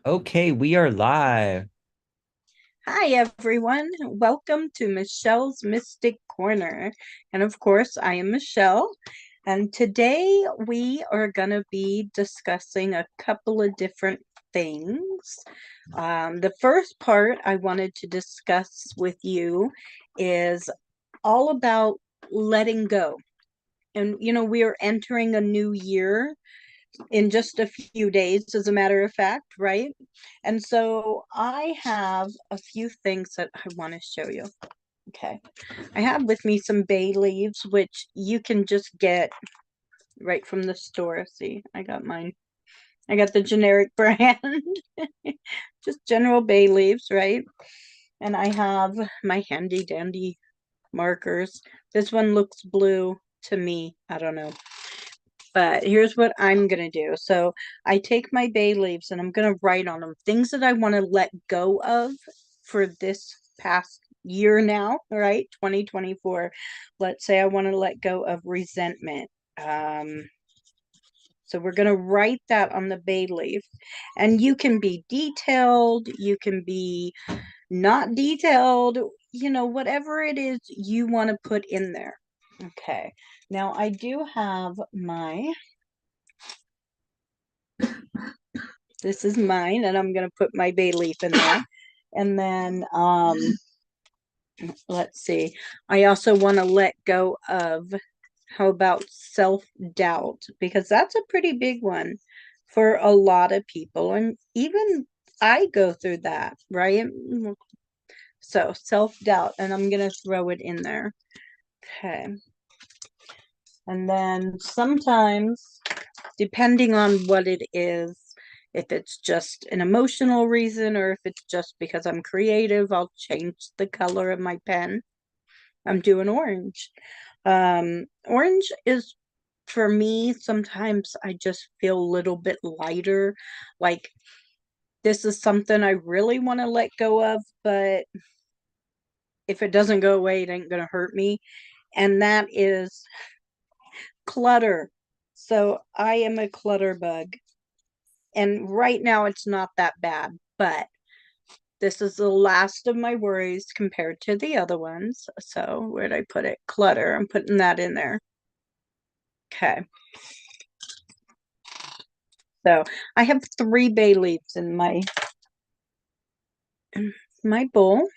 Okay, we are live. Hi, everyone. Welcome to Michelle's Mystic Corner. And of course, I am Michelle. And today we are going to be discussing a couple of different things. The first part I wanted to discuss with you is all about letting go. And, we are entering a new year in just a few days, as a matter of fact, right? And so I have a few things that I want to show you. Okay. I have with me some bay leaves, which you can just get right from the store. See, I got mine. I got the generic brand, just general bay leaves, right? And I have my handy dandy markers. This one looks blue to me. I don't know. But here's what I'm going to do. So I take my bay leaves and I'm going to write on them things that I want to let go of for this past year now, right? 2024. Let's say I want to let go of resentment. So we're going to write that on the bay leaf. And you can be detailed, you can be not detailed, whatever it is you want to put in there. Okay. Now I do have this is mine, and I'm gonna put my bay leaf in there. And then let's see. I also want to let go of, how about self-doubt? Because that's a pretty big one for a lot of people. And even I go through that, right? So self-doubt, and I'm gonna throw it in there. Okay. And then sometimes, depending on what it is, if it's just an emotional reason or if it's just because I'm creative, I'll change the color of my pen. I'm doing orange. Orange is, for me, sometimes I just feel a little bit lighter. Like this is something I really want to let go of, but if it doesn't go away, it ain't gonna hurt me. And that is clutter. So I am a clutter bug. And right now it's not that bad, but this is the last of my worries compared to the other ones. So where'd I put it? Clutter. I'm putting that in there. Okay. So I have 3 bay leaves in my bowl.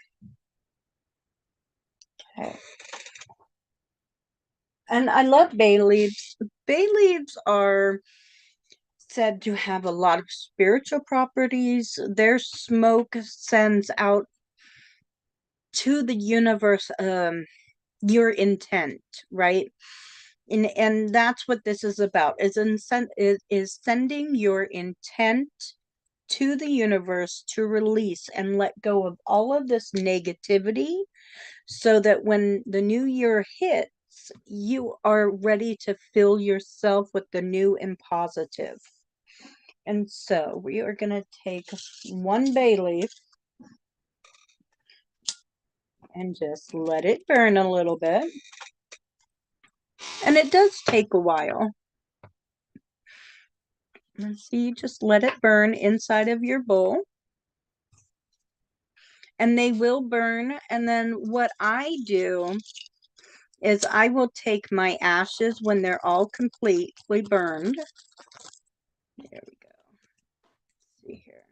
Okay. And I love bay leaves. Bay leaves are said to have a lot of spiritual properties. Their smoke sends out to the universe your intent, right? And that's what this is about, is sending your intent to the universe to release and let go of all of this negativity so that when the new year hits, you are ready to fill yourself with the new and positive. And so we are going to take 1 bay leaf and just let it burn a little bit. And it does take a while. And see, just let it burn inside of your bowl. And they will burn. And then what I do is I will take my ashes when they're all completely burned. There we go. Let's see here.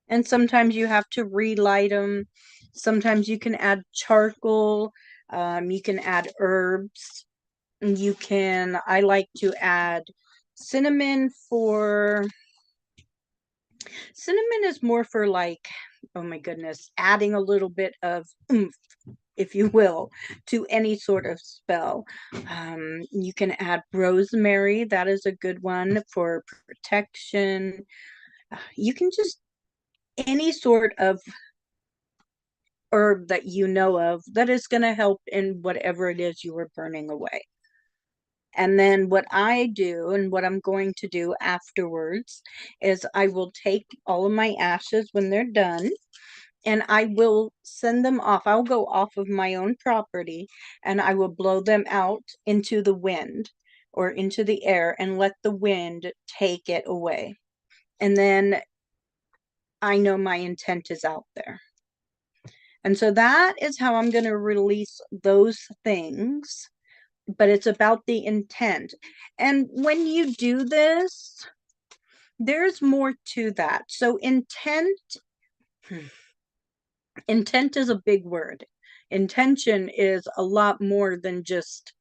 And sometimes you have to relight them. Sometimes you can add charcoal. You can add herbs. I like to add cinnamon for, cinnamon is more for like, oh my goodness, adding a little bit of oomph, if you will, to any sort of spell. You can add rosemary. That is a good one for protection. You can just, any sort of herb that you know of that is going to help in whatever it is you were burning away. And then what I do and what I'm going to do afterwards is I will take all of my ashes when they're done and I will send them off. I'll go off of my own property and I will blow them out into the wind or into the air and let the wind take it away. And then I know my intent is out there. And so that is how I'm going to release those things, but it's about the intent. And when you do this, there's more to that. So intent is a big word. Intention is a lot more than just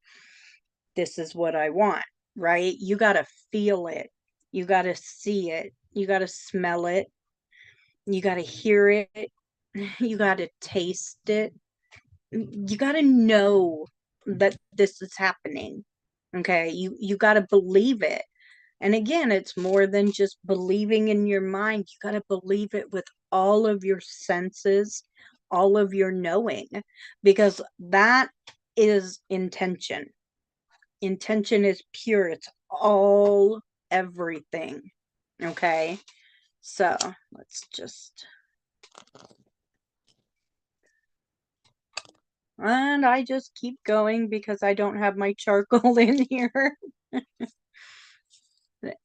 this is what I want, right? You got to feel it. You got to see it. You got to smell it. You got to hear it. You got to taste it. You got to know that this is happening. Okay? You got to believe it. And again, it's more than just believing in your mind. You got to believe it with all of your senses, all of your knowing, because that is intention. Intention is pure, it's all everything. Okay. So let's just, and I just keep going because I don't have my charcoal in here.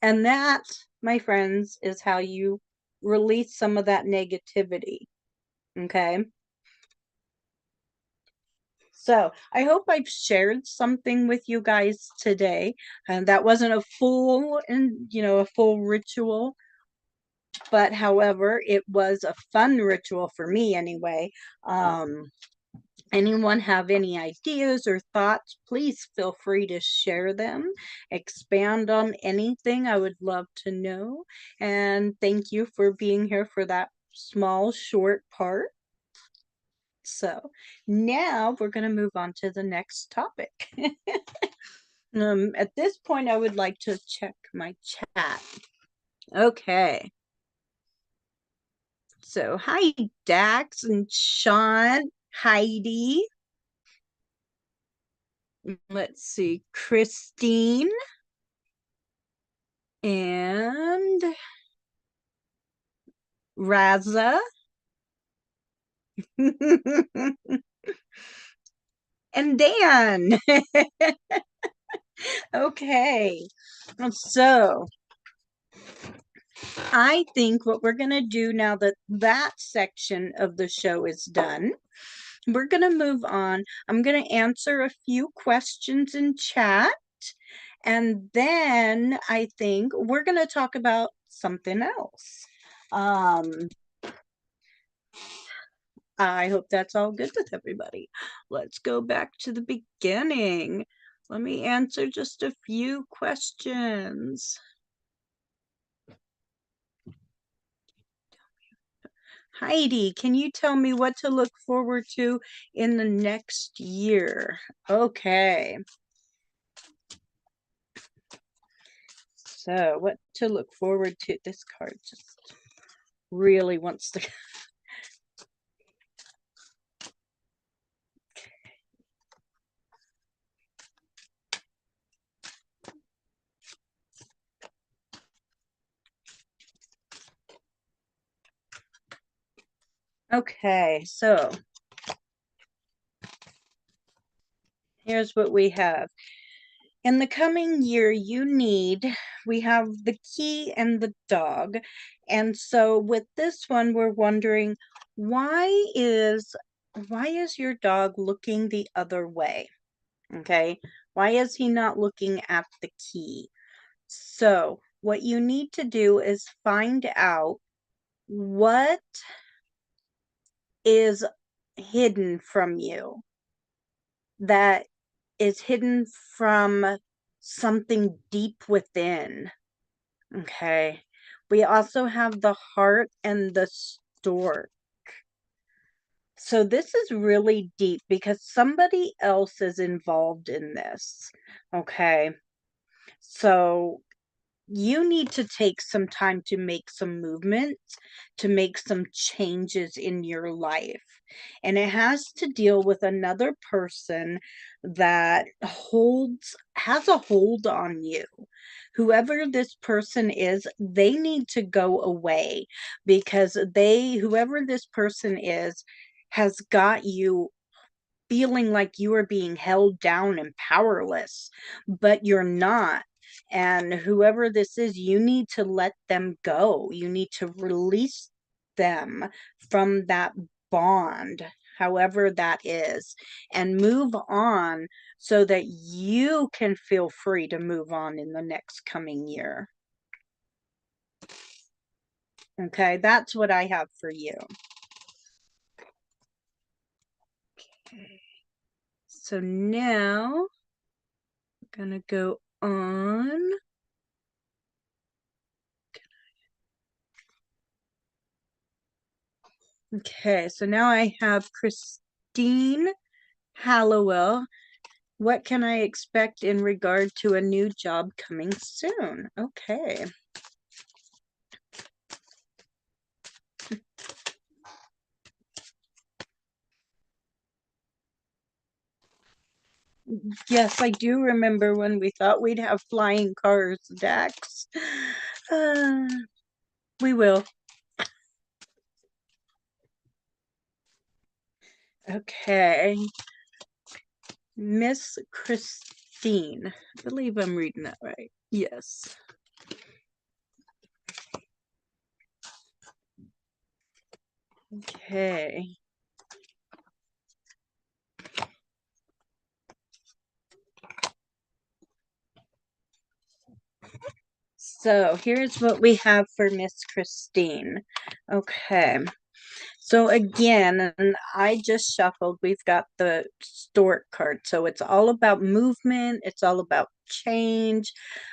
And that, my friends, is how you release some of that negativity. Okay. So I hope I've shared something with you guys today. And that wasn't a full and a full ritual, but however, it was a fun ritual for me anyway. Anyone have any ideas or thoughts, please feel free to share them, expand on anything. I would love to know. And thank you for being here for that small, short part. So now we're going to move on to the next topic. At this point, I would like to check my chat. Okay. So, hi, Dax and Sean, Heidi. Let's see, Christine and Raza. And Dan. Okay. So, I think what we're going to do now that that section of the show is done, we're going to move on. I'm going to answer a few questions in chat. And then I think we're going to talk about something else. I hope that's all good with everybody. Let's go back to the beginning. Let me answer just a few questions. Heidi, can you tell me what to look forward to in the next year? Okay. So, what to look forward to? This card just really wants to. Okay, so here's what we have. In the coming year, we have the key and the dog. And so with this one, we're wondering why is your dog looking the other way? Okay. Why is he not looking at the key? So what you need to do is find out what is hidden from you, that is hidden from something deep within. Okay. We also have the heart and the stork. So this is really deep because somebody else is involved in this. Okay. So you need to take some time to make some movements, to make some changes in your life. And it has to deal with another person that has a hold on you. Whoever this person is, they need to go away because whoever this person is, has got you feeling like you are being held down and powerless, but you're not. And whoever this is, you need to let them go. You need to release them from that bond, however that is, and move on so that you can feel free to move on in the next coming year. Okay, that's what I have for you. Okay. So now I'm gonna go on. Okay, so now I have Christine Hallowell. What can I expect in regard to a new job coming soon? Okay. Yes, I do remember when we thought we'd have flying cars, Dax. Uh, we will. Okay. Miss Christine. I believe I'm reading that right. Yes. Okay. So here's what we have for Miss Christine. Okay. So again, and I just shuffled, we've got the stork card. So it's all about movement, it's all about change.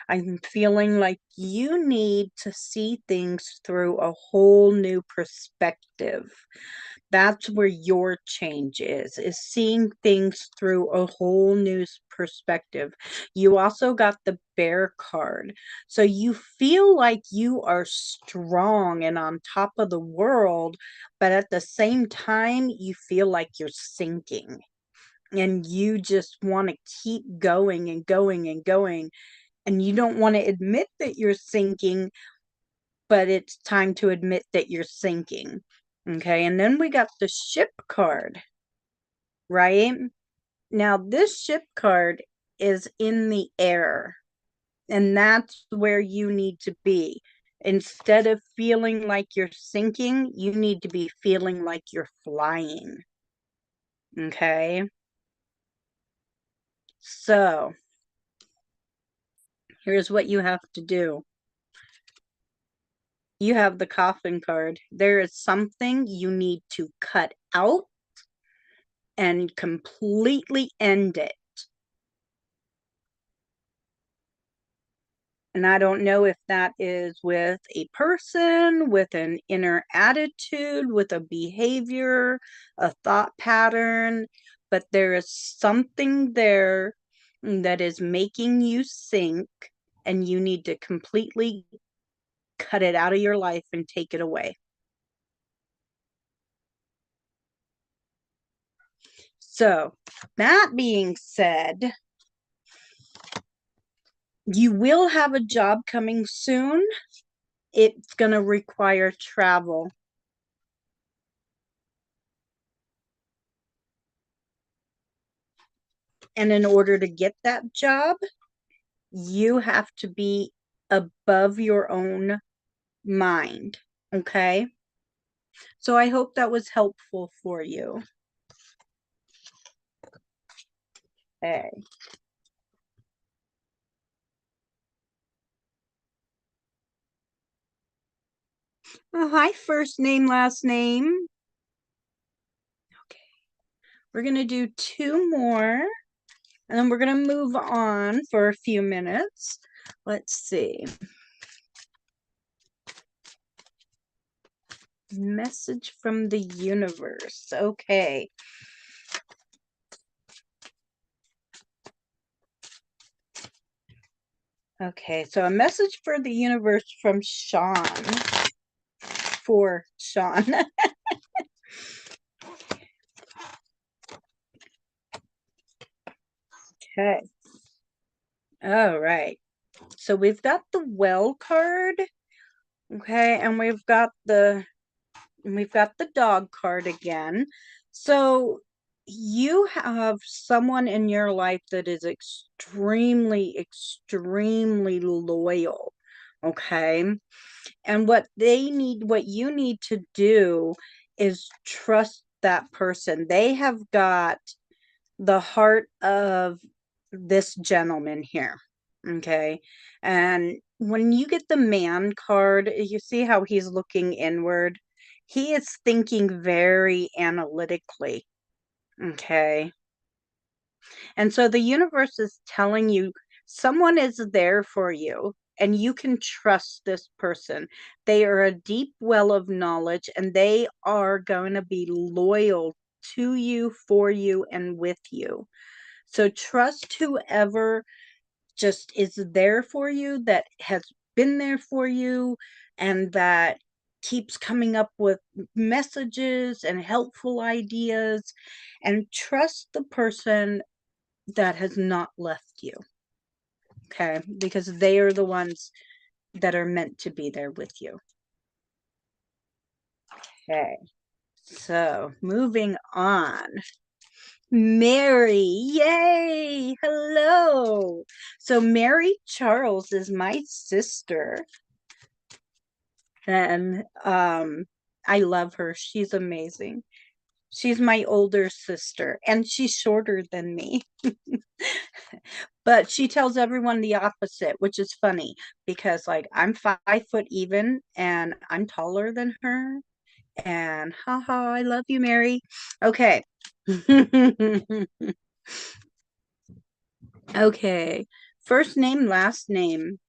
I'm feeling like you need to see things through a whole new perspective. That's where your change is seeing things through a whole new perspective. You also got the bear card. So you feel like you are strong and on top of the world, but at the same time, you feel like you're sinking and you just want to keep going and going and going. And you don't want to admit that you're sinking, but it's time to admit that you're sinking. Okay, and then we got the ship card, right? Now, this ship card is in the air, and that's where you need to be. Instead of feeling like you're sinking, you need to be feeling like you're flying. Okay, so here's what you have to do. You have the coffin card. There is something you need to cut out and completely end it. And I don't know if that is with a person, with an inner attitude, with a behavior, a thought pattern, but there is something there that is making you sink, and you need to completely cut it out of your life and take it away. So, that being said, you will have a job coming soon. It's going to require travel. And in order to get that job, you have to be above your own mind. Okay. So I hope that was helpful for you. Okay. Hi, first name, last name. Okay. We're going to do two more, and then we're going to move on for a few minutes. Let's see. Message from the universe. Okay. Okay, so a message for the universe from Sean. For Sean. Okay. All right. So we've got the well card. Okay, and we've got the dog card again. So you have someone in your life that is extremely, extremely loyal. Okay. And what you need to do is trust that person. They have got the heart of this gentleman here. Okay. And when you get the man card, you see how he's looking inward. He is thinking very analytically. Okay. And so the universe is telling you someone is there for you and you can trust this person. They are a deep well of knowledge and they are going to be loyal to you, for you, and with you. So trust whoever just is there for you, that has been there for you, and that keeps coming up with messages and helpful ideas. And trust the person that has not left you. Okay. Because they are the ones that are meant to be there with you. Okay. So moving on. Mary, yay! Hello. So Mary Charles is my sister, and I love her. She's amazing. She's my older sister, and she's shorter than me. But she tells everyone the opposite, which is funny because, like, I'm 5 foot even, and I'm taller than her. And haha, I love you, Mary. Okay. Okay. First name, last name.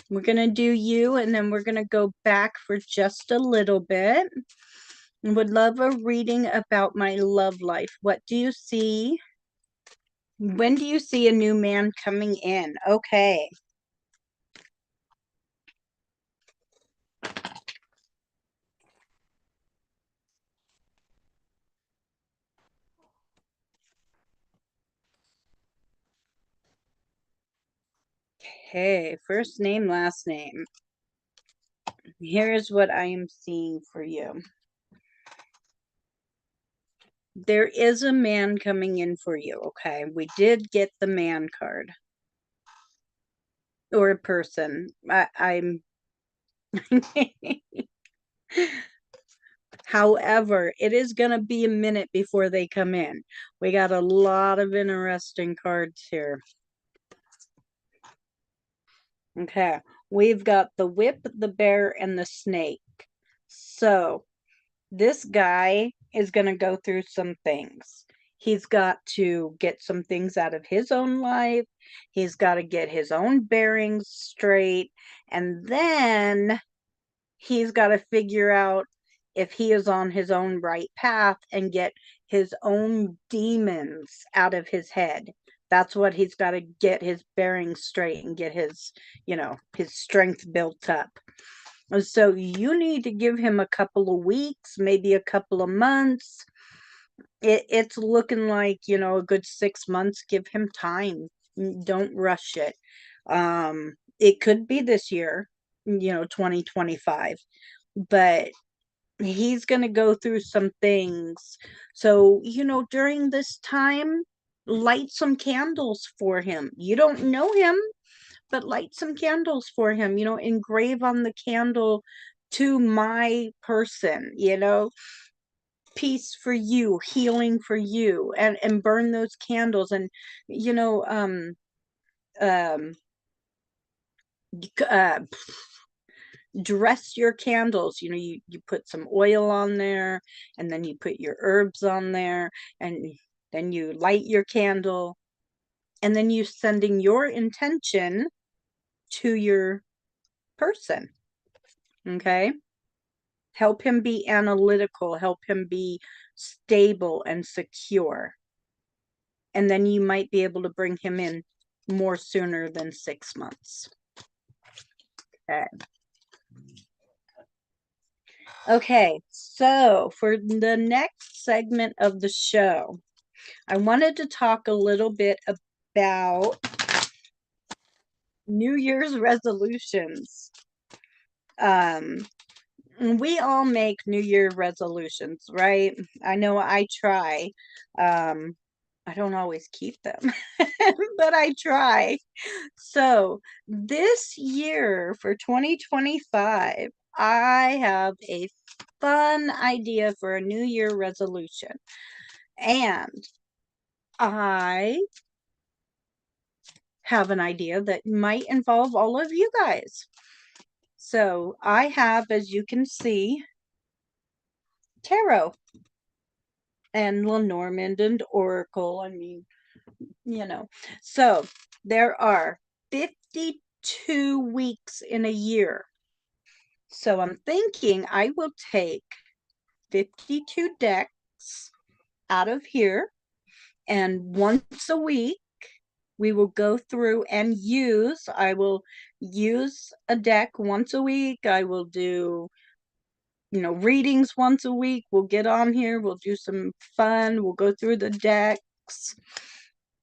We're going to do you, and then we're going to go back for just a little bit. Would love a reading about my love life. What do you see? When do you see a new man coming in? Okay. Okay. First name, last name. Here's what I am seeing for you. There is a man coming in for you. Okay. We did get the man card. Or a person. I'm However, it is going to be a minute before they come in. We got a lot of interesting cards here. Okay. We've got the whip, the bear, and the snake. So this guy is going to go through some things. He's got to get some things out of his own life. He's got to get his own bearings straight. And then he's got to figure out if he is on his own right path and get his own demons out of his head. That's what he's got to get his bearings straight and get his, his strength built up. So you need to give him a couple of weeks, maybe a couple of months. It's looking like, a good 6 months. Give him time. Don't rush it. It could be this year, 2025, but he's going to go through some things. So, during this time, light some candles for him. You don't know him, but light some candles for him, engrave on the candle, to my person, peace for you, healing for you, and burn those candles. And you know um uh dress your candles. You put some oil on there, and then you put your herbs on there, and then you light your candle, and then you sending your intention to your person. Okay. Help him be analytical, help him be stable and secure. And then you might be able to bring him in more sooner than 6 months. Okay. Okay, so for the next segment of the show, I wanted to talk a little bit about New Year's resolutions. Um, we all make New Year resolutions, right? I know I try. Um, I don't always keep them, but I try. So this year for 2025, I have a fun idea for a New Year resolution. And I have an idea that might involve all of you guys. So I have, as you can see, tarot and Lenormand and Oracle. I mean, you know. So there are 52 weeks in a year. So I'm thinking I will take 52 decks out of here, and once a week we will go through and I will use a deck once a week. I will do, readings once a week. We'll get on here, we'll do some fun, we'll go through the decks.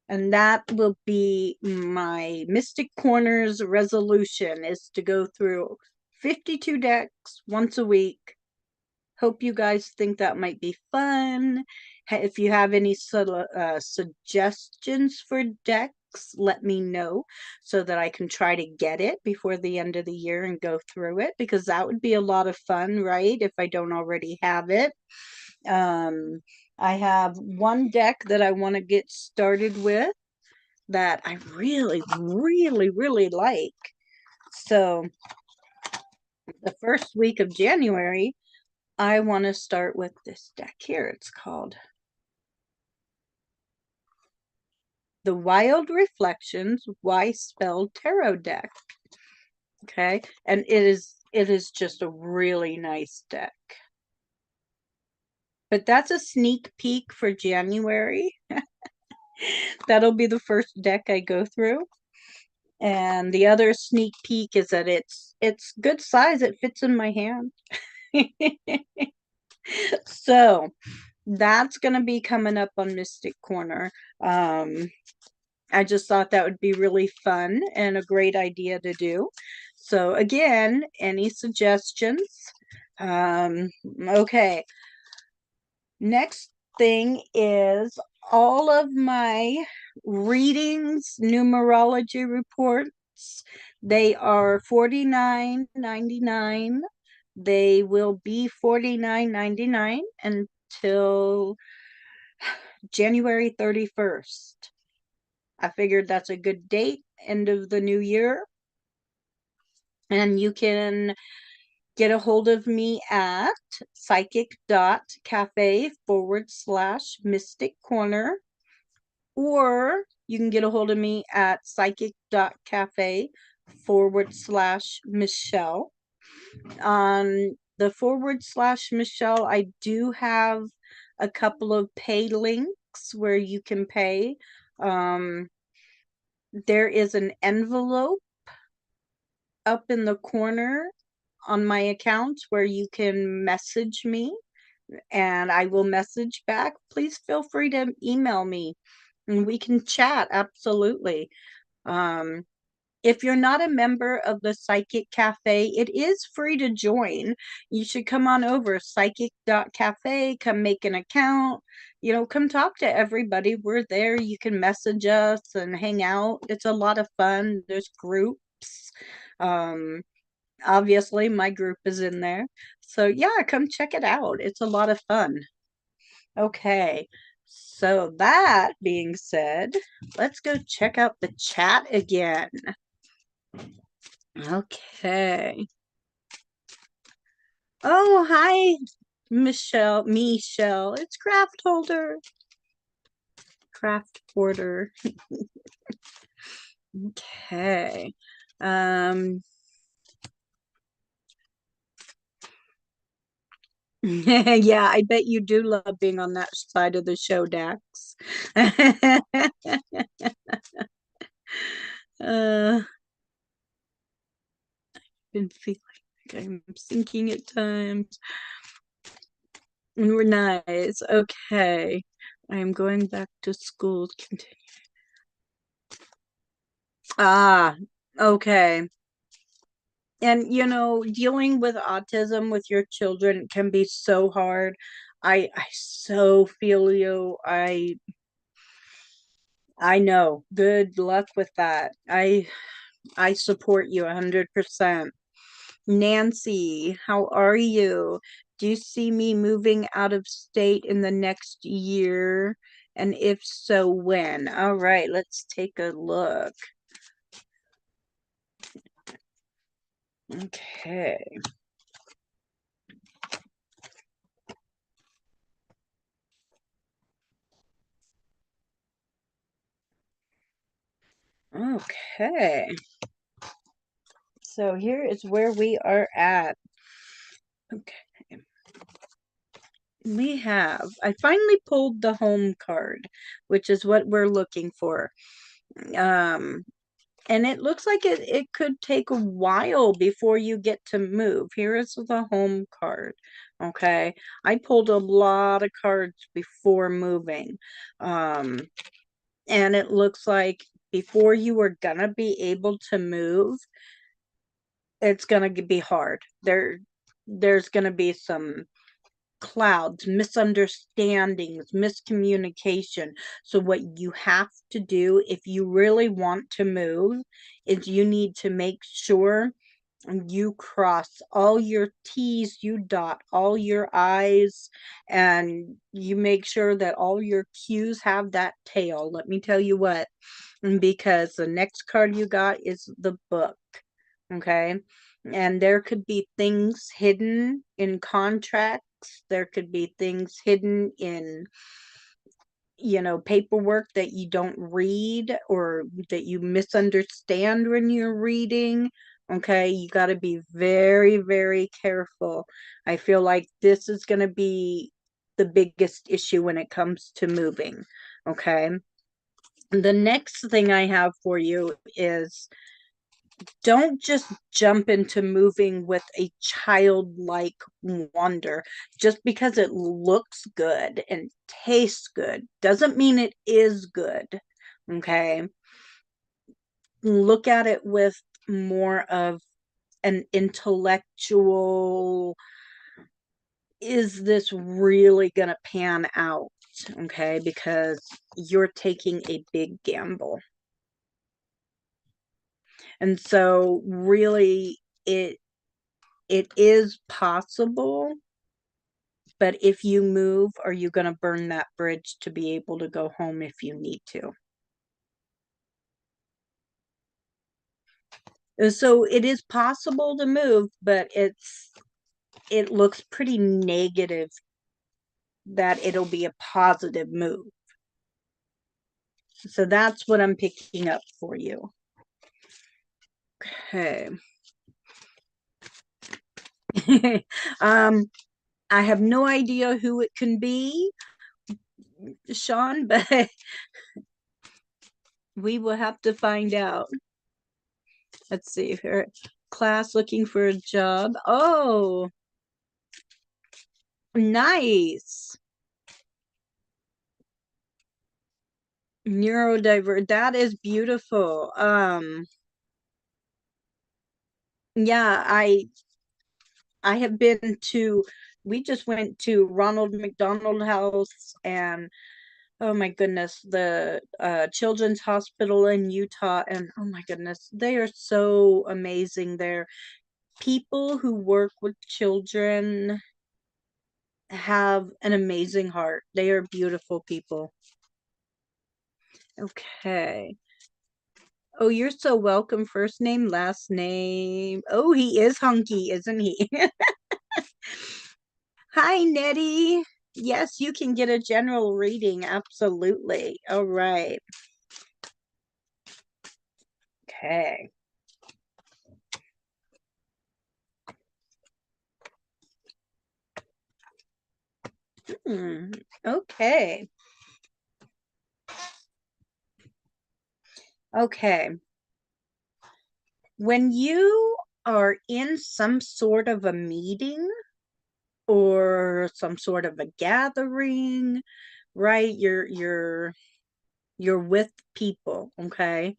And that will be my Mystic Corners resolution, is to go through 52 decks once a week. Hope you guys think that might be fun. If you have any suggestions for decks, let me know so that I can try to get it before the end of the year and go through it, because that would be a lot of fun, right? If I don't already have it. I have one deck that I want to get started with that I really, really, really like. So the first week of January, I want to start with this deck here. It's called the Wild Reflections Why Spell Tarot Deck. Okay. And it is just a really nice deck. But that's a sneak peek for January. That'll be the first deck I go through. And the other sneak peek is that it's good size. It fits in my hand. So that's going to be coming up on Mystic Corner. I just thought that would be really fun and a great idea to do. So again, any suggestions? Okay. Next thing is all of my readings, numerology reports. They are $49.99. They will be $49.99 until January 31st. I figured that's a good date, end of the new year. And you can get a hold of me at psychic.cafe/mystic corner, or you can get a hold of me at psychic.cafe/Michelle. On the /Michelle, I do have a couple of pay links where you can pay. There is an envelope up in the corner on my account where you can message me and I will message back. Please feel free to email me and we can chat. Absolutely. Um, if you're not a member of the Psychic Cafe, it is free to join. You should come on over, psychic.cafe, come make an account, come talk to everybody. We're there. You can message us and hang out. It's a lot of fun. There's groups. Um, Obviously, my group is in there. So, yeah, come check it out. It's a lot of fun. Okay. So, that being said, let's go check out the chat again. Okay. Oh, hi, Michelle. It's Craft Holder. Craft Porter. Okay. Um yeah, I bet you do love being on that side of the show, Dax. uh been feeling like I'm sinking at times. And we're nice. Okay. I'm going back to school. Continue. Ah, okay. And dealing with autism with your children can be so hard. I so feel you. I know. Good luck with that. I support you 100%. Nancy, how are you? Do you see me moving out of state in the next year? And if so, when? All right, let's take a look. Okay. Okay. So here is where we are at. Okay. I finally pulled the home card, which is what we're looking for. Um, and it looks like it could take a while before you get to move. Here is the home card. Okay. I pulled a lot of cards before moving. Um, and it looks like before you are gonna be able to move, it's gonna be hard. There's gonna be some clouds, misunderstandings, miscommunication. So, what you have to do if you really want to move is you need to make sure you cross all your T's, you dot all your I's, and you make sure that all your Q's have that tail. Let me tell you what, because the next card you got is the book. Okay. And there could be things hidden in contracts. There could be things hidden in, paperwork that you don't read or that you misunderstand when you're reading. Okay. You got to be very, very careful. I feel like this is going to be the biggest issue when it comes to moving. Okay. The next thing I have for you is don't just jump into moving with a childlike wonder. Just because it looks good and tastes good doesn't mean it is good. Okay. Look at it with more of an intellectual, is this really going to pan out? Okay. Because you're taking a big gamble. And so, really, it is possible. But if you move, are you going to burn that bridge to be able to go home if you need to? So it is possible to move, but it looks pretty negative that it'll be a positive move. So that's what I'm picking up for you. Okay. um, I have no idea who it can be, Sean, but we will have to find out. Let's see here. Class looking for a job. Oh, nice. Neurodiverse. That is beautiful. Yeah, I have been to, we just went to Ronald McDonald House and oh my goodness, the Children's Hospital in Utah, and oh my goodness, they are so amazing there. People who work with children have an amazing heart. They are beautiful people. Okay. Oh, you're so welcome. First name, last name. Oh, he is hunky, isn't he? Hi, Nettie. Yes, you can get a general reading. Absolutely. All right. Okay. Hmm. Okay. Okay. When you are in some sort of a meeting or some sort of a gathering, right? You're with people, okay?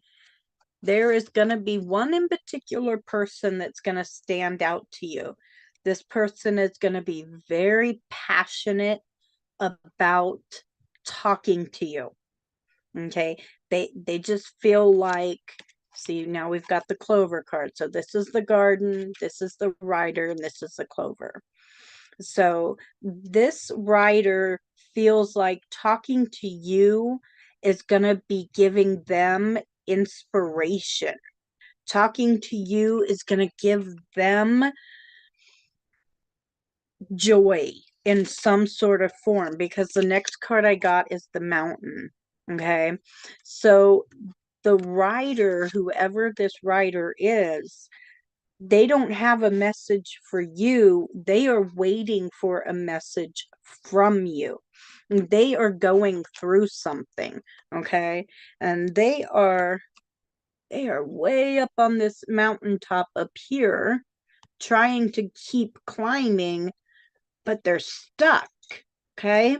there is going to be one in particular person that's going to stand out to you. This person is going to be very passionate about talking to you. Okay. They just feel like, see, now we've got the clover card. So this is the garden, this is the rider, and this is the clover. So this writer feels like talking to you is going to be giving them inspiration. Talking to you is going to give them joy in some sort of form, because the next card I got is the mountain. Okay. So the writer, whoever this writer is, they don't have a message for you. They are waiting for a message from you. They are going through something, okay? And they are way up on this mountaintop up here trying to keep climbing, but they're stuck, okay?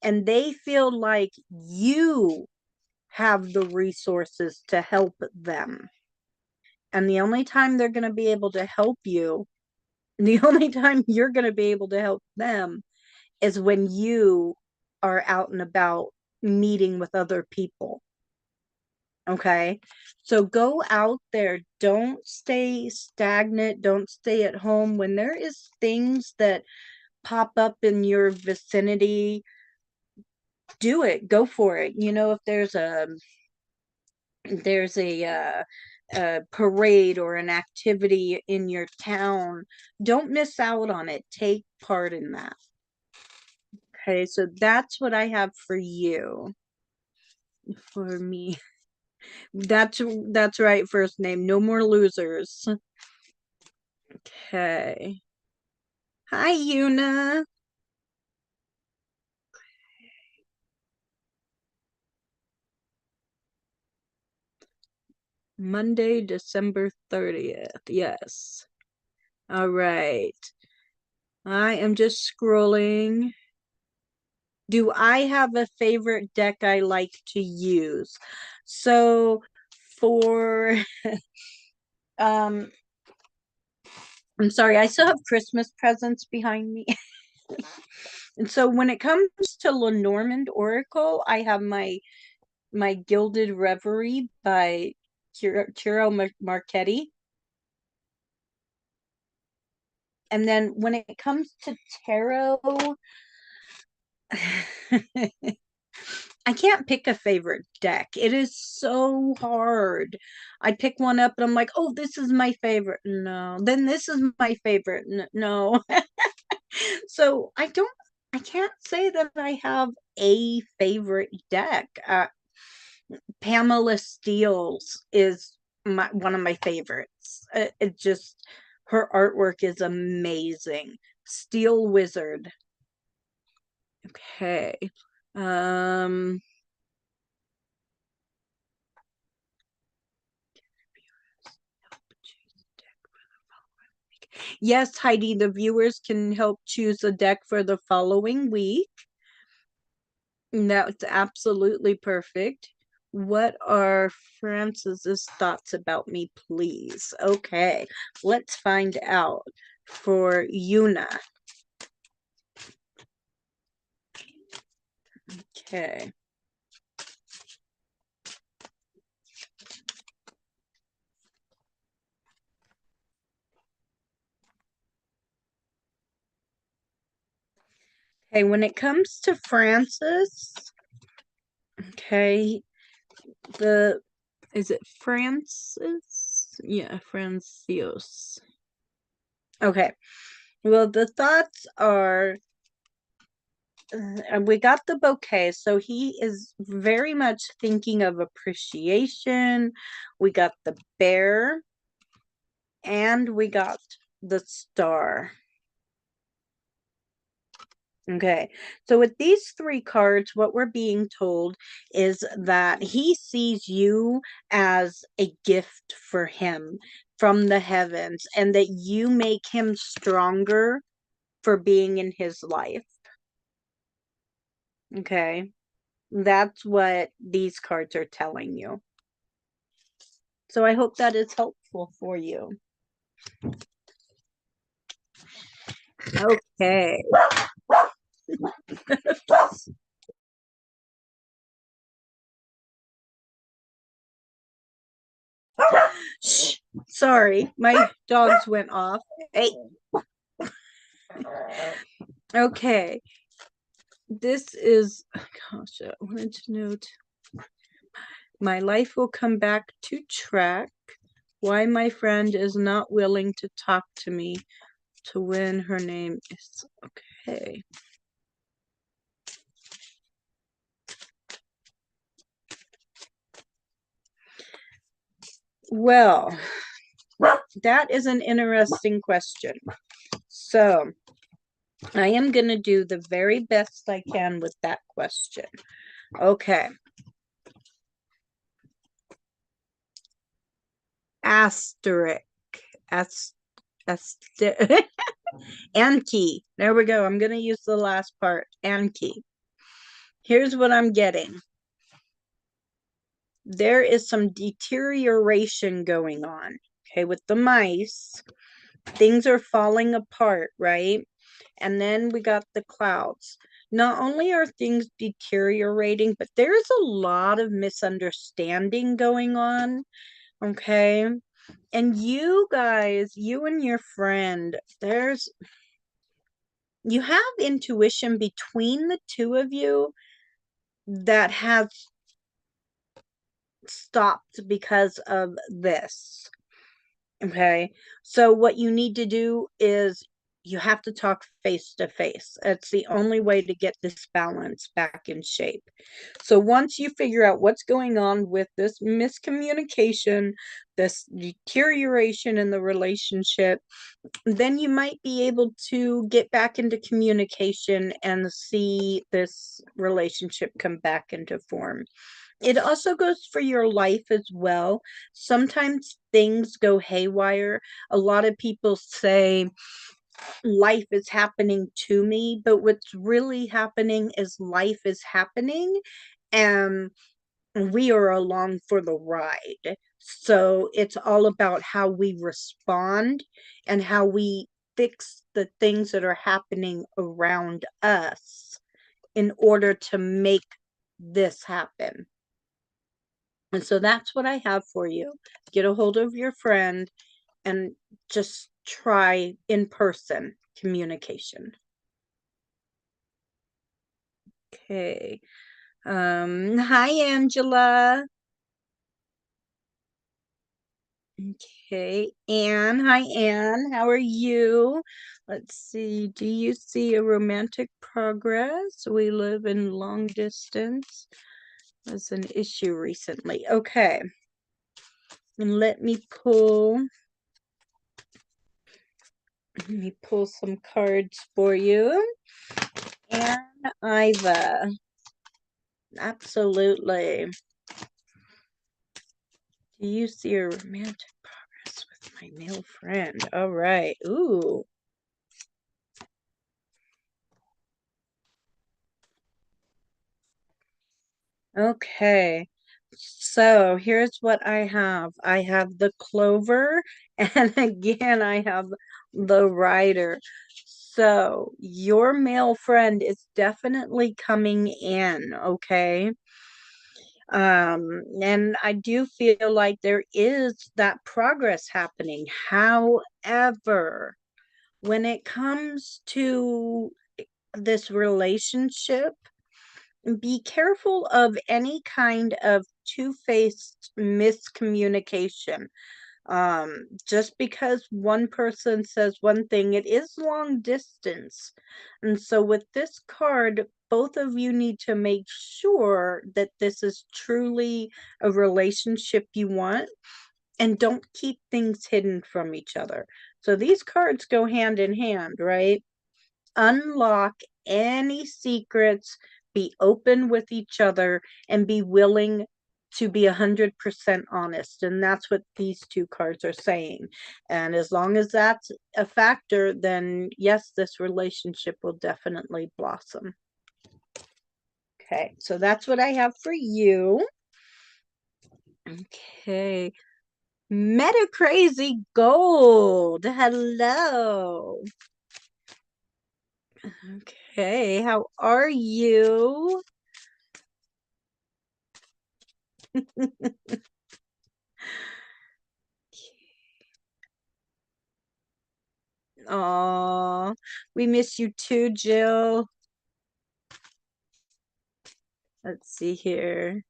And they feel like you have the resources to help them. And the only time they're going to be able to help you, the only time you're going to be able to help them is when you are out and about meeting with other people. Okay. So go out there. Don't stay stagnant. Don't stay at home. When there is things that pop up in your vicinity, do it. Go for it. If there's a parade or an activity in your town, don't miss out on it. Take part in that. Okay, so that's what I have for you. For me. That's right, first name. No more losers. Okay. Hi, Yuna. Monday, December 30th. Yes. All right. I am just scrolling. Do I have a favorite deck I like to use? So for um I'm sorry, I still have Christmas presents behind me. And so when it comes to Lenormand Oracle, I have my Gilded Reverie by Ciro Marchetti. And then when it comes to tarot, I can't pick a favorite deck. It is so hard. I pick one up and I'm like, oh, this is my favorite. No. Then this is my favorite. No. So I can't say that I have a favorite deck. Pamela Steele's is one of my favorites. It just, her artwork is amazing. Steel Wizard. Okay. Um, yes, Heidi, the viewers can help choose a deck for the following week. That's absolutely perfect. What are Francis's thoughts about me, please? Okay, let's find out for Yuna. Okay. Okay, when it comes to Francis, okay, the is it Francis? Yeah, Francios. Okay. Well, the thoughts are we got the bouquet, so he is very much thinking of appreciation. We got the bear, and we got the star. Okay, so with these three cards, what we're being told is that he sees you as a gift for him from the heavens, and that you make him stronger for being in his life. Okay, that's what these cards are telling you. So I hope that is helpful for you. Okay. Shh. Sorry, my dogs went off. Hey. Okay. This is, gosh, I wanted to note my life will come back to track. Why my friend is not willing to talk to me to when her name is okay. Well, that is an interesting question. So I am going to do the very best I can with that question. Okay. Asterisk. Ast Anki. There we go. I'm going to use the last part. Anki. Here's what I'm getting. There is some deterioration going on. Okay, with the mice, things are falling apart, right? And then we got the clouds. Not only are things deteriorating, but there's a lot of misunderstanding going on. Okay. And you guys, you and your friend, you have intuition between the two of you that has stopped because of this. Okay. So what you need to do is you have to talk face to face. It's the only way to get this balance back in shape. So once you figure out what's going on with this miscommunication, this deterioration in the relationship, then you might be able to get back into communication and see this relationship come back into form. It also goes for your life as well. Sometimes things go haywire. A lot of people say life is happening to me, but what's really happening is life is happening and we are along for the ride. So it's all about how we respond and how we fix the things that are happening around us in order to make this happen. And so that's what I have for you. Get a hold of your friend and just try in person communication. Okay. Hi, Angela. Okay. Anne. Hi, Anne. How are you? Let's see. Do you see a romantic progress? We live in long distance. That's an issue recently. Okay. And let me pull some cards for you. And Iva. Absolutely. Do you see a romantic progress with my male friend? All right. Ooh. Okay. So here's what I have. I have the clover, and again, I have the rider. So your male friend is definitely coming in, okay? And I do feel like there is that progress happening. However, when it comes to this relationship, be careful of any kind of two-faced miscommunication. Just because one person says one thing, it is long distance. And so with this card, both of you need to make sure that this is truly a relationship you want and don't keep things hidden from each other. So these cards go hand in hand, right? Unlock any secrets, be open with each other, and be willing to be 100% honest. And that's what these two cards are saying. And as long as that's a factor, then yes, this relationship will definitely blossom. Okay, so that's what I have for you. Okay. Meta Crazy Gold. Hello. Okay, how are you? Oh, we miss you too, Jill. Let's see here.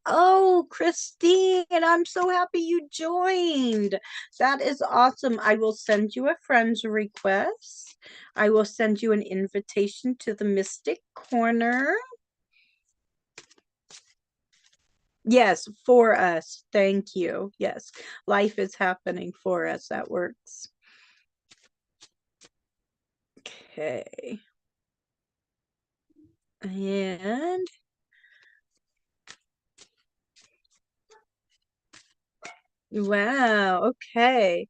Oh, Christine, I'm so happy you joined. That is awesome. I will send you a friend's request. I will send you an invitation to the Mystic Corner. Yes, for us. Thank you. Yes, life is happening for us. That works. Okay. And wow, okay.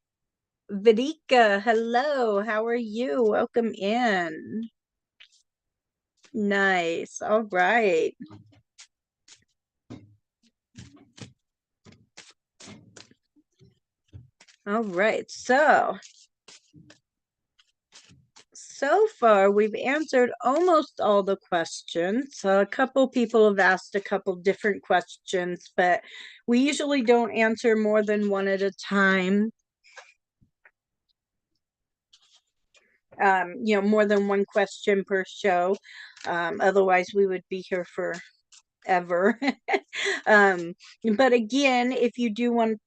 Vidika, hello. How are you? Welcome in. Nice. All right. All right. So far we've answered almost all the questions. A couple people have asked a couple different questions, but we usually don't answer more than one at a time. More than one question per show. Otherwise, we would be here forever. um, but again, if you do want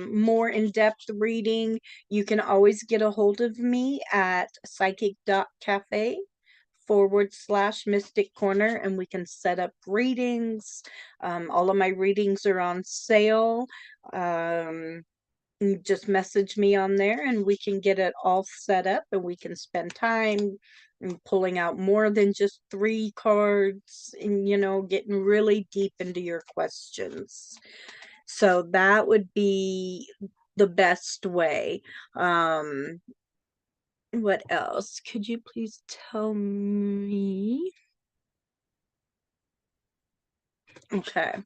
more in-depth reading, you can always get a hold of me at psychic.cafe/Mystic Corner, and we can set up readings. All of my readings are on sale. You just message me on there and we can get it all set up and we can spend time pulling out more than just three cards and getting really deep into your questions. So that would be the best way. What else could you please tell me? Okay.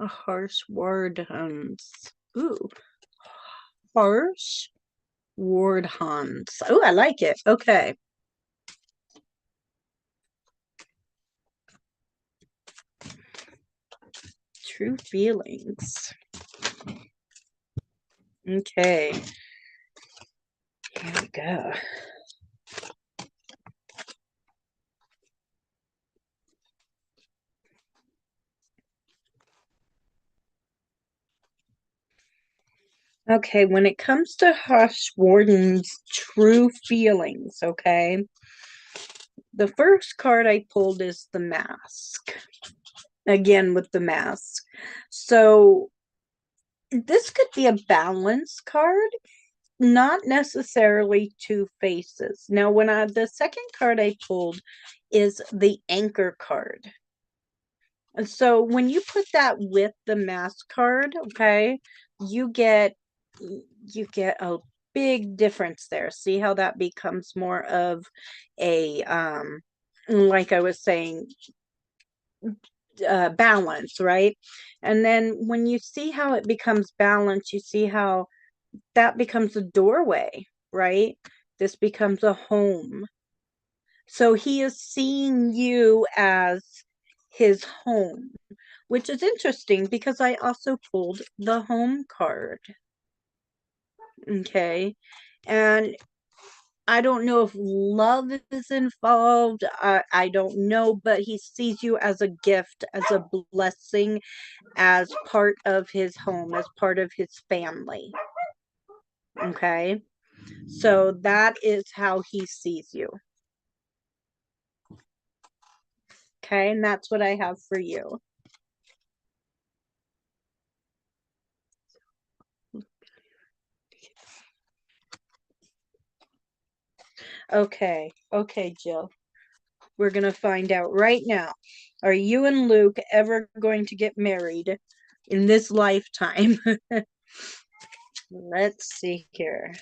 A harsh word hunts. Ooh, harsh ward hunts. Oh, I like it. Okay. True feelings. Okay. Here we go. Okay, when it comes to Hush Warden's true feelings, okay, the first card I pulled is the mask. Again, with the mask. So this could be a balance card, not necessarily two faces. Now, the second card I pulled is the anchor card. And so when you put that with the mask card, okay, you get you get a big difference there. See how that becomes more of a like I was saying, balance, right? And then when you see how it becomes balance, you see how that becomes a doorway, right? This becomes a home. So he is seeing you as his home, which is interesting because I also pulled the home card. Okay. And I don't know if love is involved. I don't know, but he sees you as a gift, as a blessing, as part of his home, as part of his family. Okay. So that is how he sees you. Okay. And that's what I have for you. Okay. Okay, Jill. We're going to find out right now. Are you and Luke ever going to get married in this lifetime? Let's see here.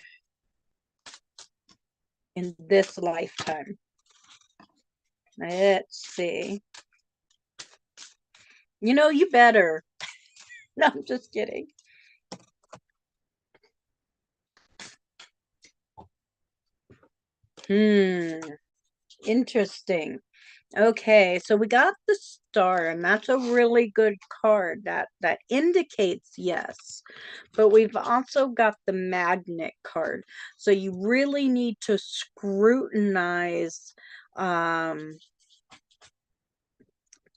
In this lifetime. Let's see. You better. No, I'm just kidding. Hmm, interesting. Okay, so we got the star, and that's a really good card. That indicates yes. But we've also got the magnet card. So you really need to scrutinize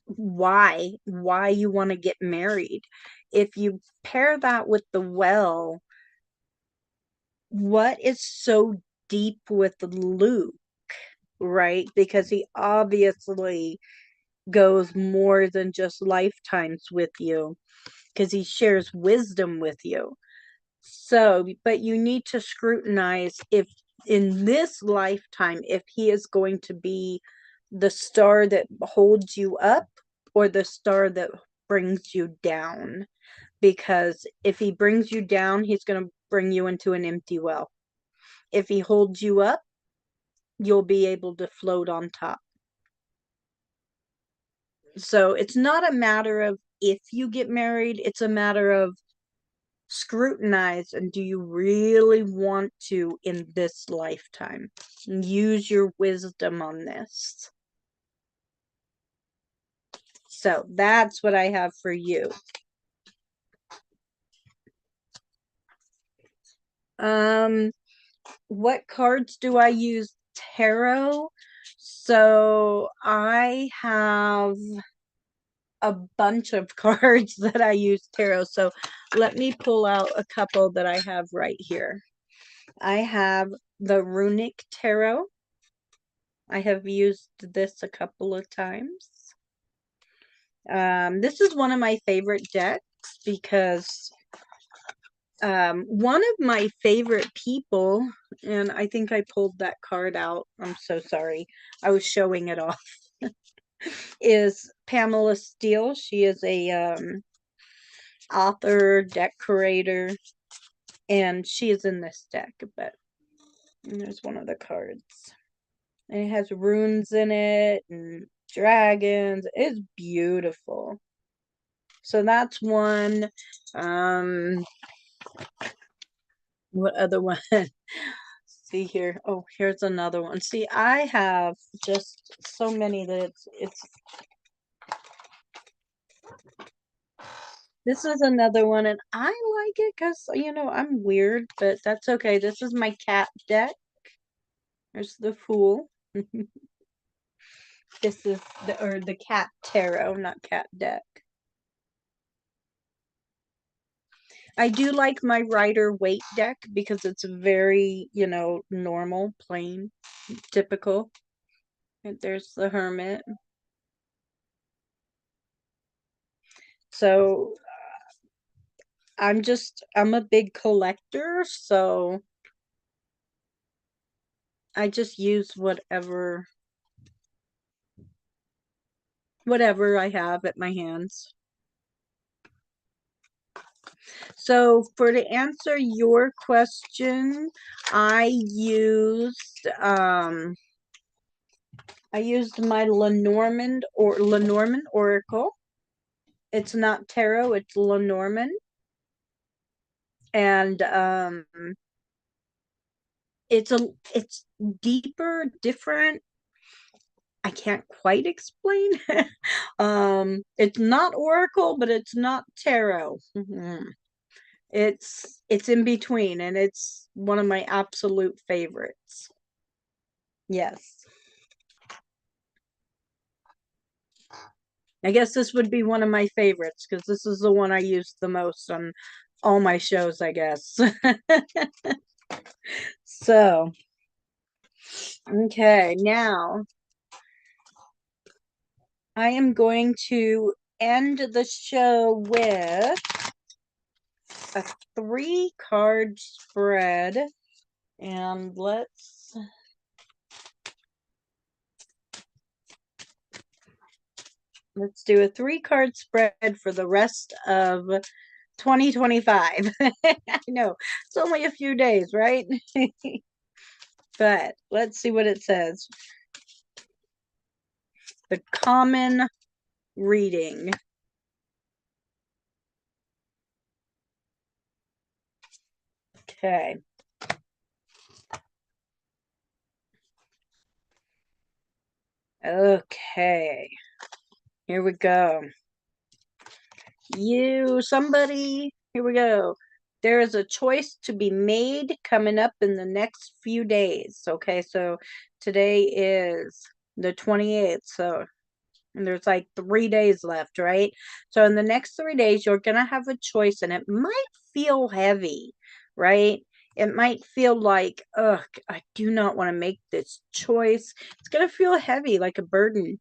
why you want to get married. If you pair that with the well, what is so deep with Luke, right? Because he obviously goes more than just lifetimes with you because he shares wisdom with you. So, but you need to scrutinize if in this lifetime, if he is going to be the star that holds you up or the star that brings you down. Because if he brings you down, he's going to bring you into an empty well. If he holds you up, you'll be able to float on top. So it's not a matter of if you get married, it's a matter of scrutinize and do you really want to in this lifetime? Use your wisdom on this. So that's what I have for you. Um, what cards do I use? Tarot. So I have a bunch of cards that I use tarot. So let me pull out a couple that I have right here. I have the runic tarot. I have used this a couple of times. This is one of my favorite decks because one of my favorite people, and I think I pulled that card out. I'm so sorry. I was showing it off. Is Pamela Steele. She is a author, deck creator, and she is in this deck. But there's one of the cards. And it has runes in it and dragons. It's beautiful. So that's one. Um, what other one? See here. Oh, here's another one. See, I have just so many that it's this is another one and I like it because I'm weird, but that's okay. This is my cat deck. There's the Fool. This is the cat tarot, not cat deck. I do like my Rider Waite deck because it's very, normal, plain, typical. And there's the Hermit. So I'm a big collector, so I just use whatever I have at my hands. So for to answer your question, I used my Lenormand Oracle. It's not tarot, it's Lenormand. And it's deeper, different. I can't quite explain. It's not Oracle, but it's not tarot. It's in between, and it's one of my absolute favorites. Yes. I guess this would be one of my favorites because this is the one I use the most on all my shows, I guess. So, okay, now I am going to end the show with a 3-card spread. And let's do a 3-card spread for the rest of 2025. I know it's only a few days, right? But let's see what it says. The common reading. Okay. Okay. Here we go. Somebody, here we go. There is a choice to be made coming up in the next few days. Okay, so today is the 28th. So and there's like 3 days left, right? So in the next 3 days, you're gonna have a choice, and it might feel heavy, right? It might feel like, ugh, I do not want to make this choice. It's gonna feel heavy, like a burden.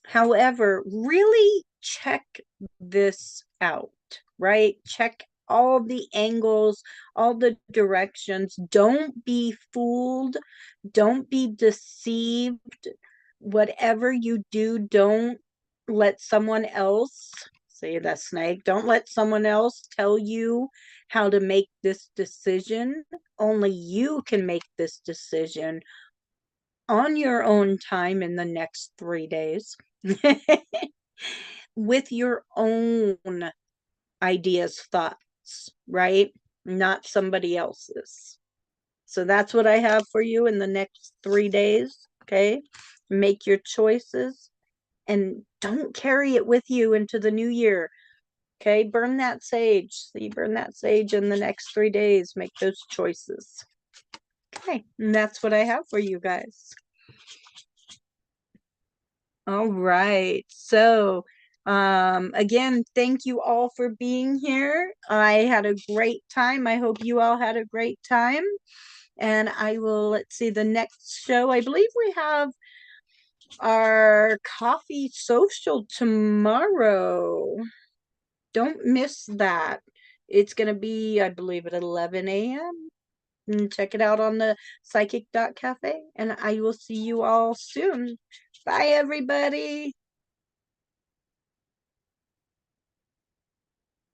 However, really check this out, right? Check all the angles, all the directions. Don't be fooled. Don't be deceived. Whatever you do, don't let someone else, say that snake, don't let someone else tell you how to make this decision. Only you can make this decision on your own time in the next 3 days with your own ideas, thoughts, right? Not somebody else's. So that's what I have for you in the next 3 days. Okay. Make your choices and don't carry it with you into the new year. Okay. Burn that sage. So you burn that sage in the next 3 days. Make those choices. Okay. And that's what I have for you guys. All right. So, again, thank you all for being here. I had a great time. I hope you all had a great time. And I will, let's see, the next show, I believe we have our coffee social tomorrow. Don't miss that. It's going to be, I believe, at 11 a.m. And check it out on the psychic.cafe. And I will see you all soon. Bye, everybody.